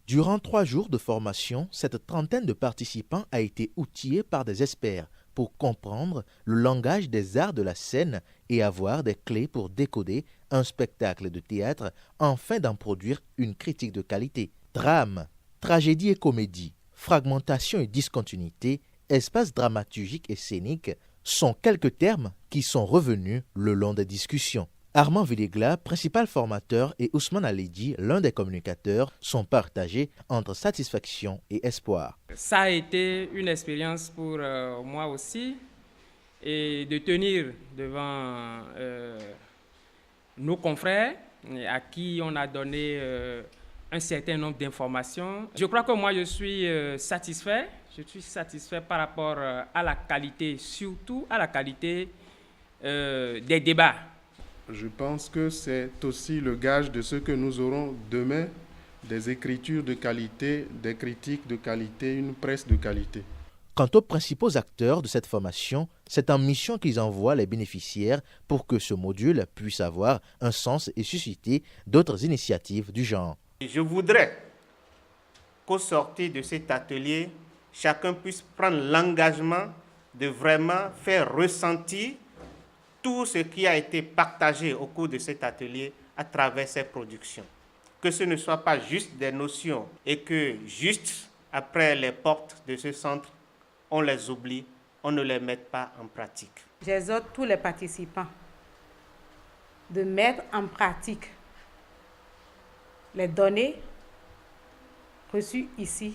Durant 3 jours de formation, cette trentaine de participants a été outillée par des experts pour comprendre le langage des arts de la scène et avoir des clés pour décoder un spectacle de théâtre afin d'en produire une critique de qualité. Drame, tragédie et comédie, fragmentation et discontinuité, espace dramaturgique et scénique sont quelques termes qui sont revenus le long des discussions. Armand Villegla, principal formateur, et Ousmane Aledi, l'un des communicateurs, sont partagés entre satisfaction et espoir. Ça a été une expérience pour moi aussi, et de tenir devant nos confrères à qui on a donné un certain nombre d'informations. Je crois que moi je suis satisfait. Je suis satisfait par rapport à la qualité, surtout à la qualité des débats. Je pense que c'est aussi le gage de ce que nous aurons demain, des écritures de qualité, des critiques de qualité, une presse de qualité. Quant aux principaux acteurs de cette formation, c'est en mission qu'ils envoient les bénéficiaires pour que ce module puisse avoir un sens et susciter d'autres initiatives du genre. Je voudrais qu'au sortir de cet atelier, chacun puisse prendre l'engagement de vraiment faire ressentir tout ce qui a été partagé au cours de cet atelier à travers ces productions. Que ce ne soit pas juste des notions et que juste après les portes de ce centre, on les oublie, on ne les mette pas en pratique. J'exhorte tous les participants de mettre en pratique les données reçues ici.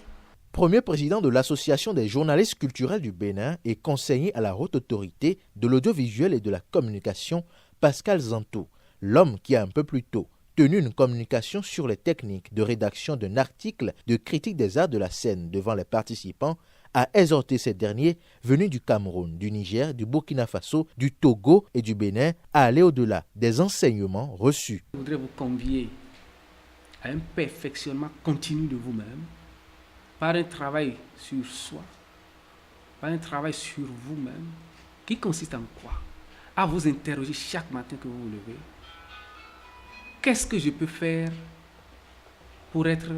Premier président de l'Association des journalistes culturels du Bénin et conseiller à la haute autorité de l'audiovisuel et de la communication, Pascal Zantou, l'homme qui a un peu plus tôt tenu une communication sur les techniques de rédaction d'un article de critique des arts de la scène devant les participants, a exhorté ces derniers venus du Cameroun, du Niger, du Burkina Faso, du Togo et du Bénin à aller au-delà des enseignements reçus. Je voudrais vous convier à un perfectionnement continu de vous-même, par un travail sur soi, par un travail sur vous-même, qui consiste en quoi? À vous interroger chaque matin que vous vous levez. Qu'est-ce que je peux faire pour être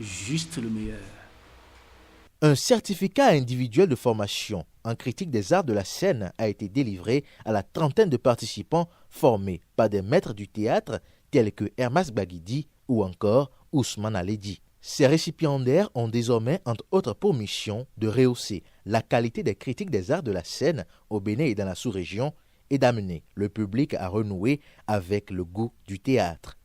juste le meilleur? Un certificat individuel de formation en critique des arts de la scène a été délivré à la trentaine de participants formés par des maîtres du théâtre tels que Hermas Baguidi ou encore Ousmane Aledi. Ces récipiendaires ont désormais, entre autres, pour mission de rehausser la qualité des critiques des arts de la scène au Bénin et dans la sous-région et d'amener le public à renouer avec le goût du théâtre.